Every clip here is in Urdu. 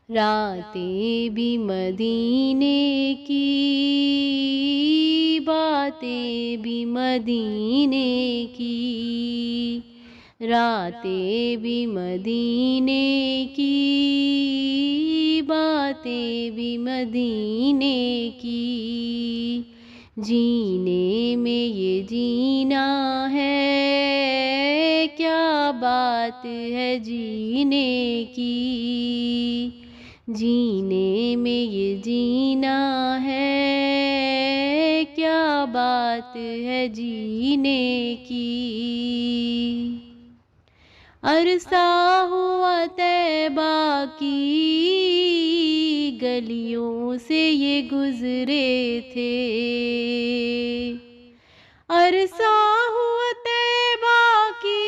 راتیں بھی مدینے کی، باتیں بھی مدینے کی، راتیں بھی مدینے کی، باتیں بھی مدینے کی۔ جینے میں یہ جینا ہے، کیا بات ہے جینے کی، جینے میں یہ جینا ہے، کیا بات ہے جینے کی۔ عرصہ ہوا طیبہ کی گلیوں سے یہ گزرے تھے، عرصہ ہوا طیبہ کی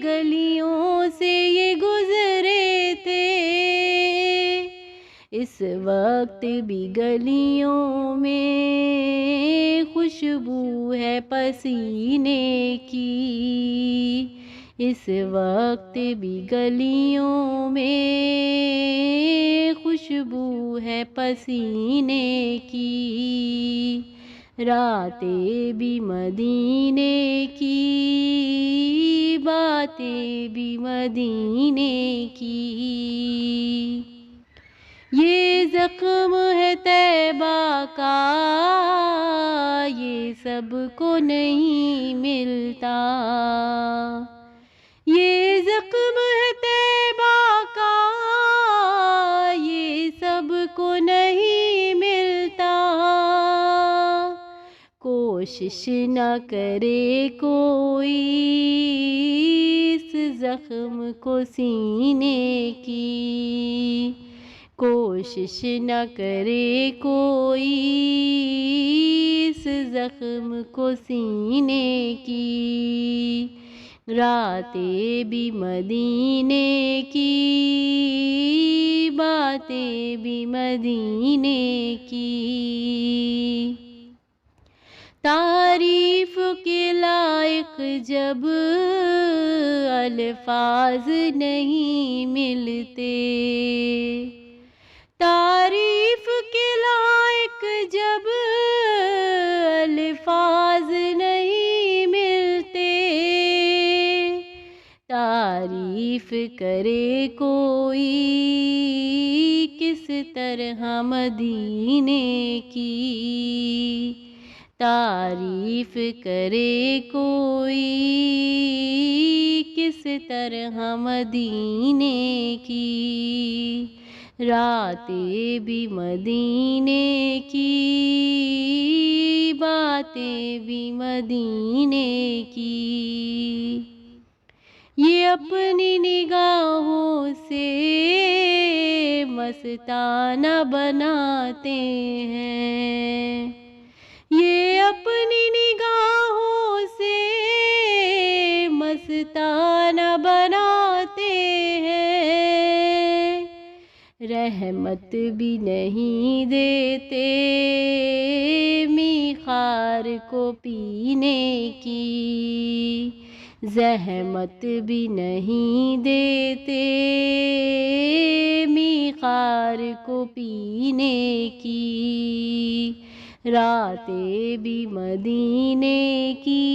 گلیوں سے یہ گزرے تھے، اس وقت بھی گلیوں میں خوشبو ہے پسینے کی، اس وقت بھی گلیوں میں خوشبو ہے پسینے کی۔ راتیں بھی مدینے کی، باتیں بھی مدینے کی۔ یہ زخم ہے طیبہ کا، یہ سب کو نہیں ملتا، یہ زخم ہے طیبہ کا، یہ سب کو نہیں ملتا۔ کوشش نہ کرے کوئی اس زخم کو سینے کی، کوشش نہ کرے کوئی اس زخم کو سینے کی۔ راتیں بھی مدینے کی، باتیں بھی مدینے کی۔ تعریف کے لائق جب الفاظ نہیں ملتے، تعریف کے لائق جب الفاظ نہیں ملتے، تعریف کرے کوئی کس طرح مدینے کی، تعریف کرے کوئی کس طرح مدینے کی۔ راتیں بھی مدینے کی، باتیں بھی مدینے کی۔ یہ اپنی نگاہوں سے مستانہ بناتے ہیں، یہ اپنی نگاہوں سے مستانہ بناتے ہیں، رحمت بھی نہیں دیتے میخار کو پینے کی، زحمت بھی نہیں دیتے میخار کو پینے کی۔ راتیں بھی مدینے کی،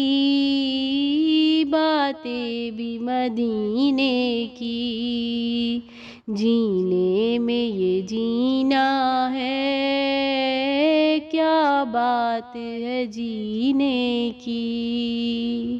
باتیں بھی مدینے کی۔ جینے میں یہ جینا ہے، کیا بات ہے جینے کی۔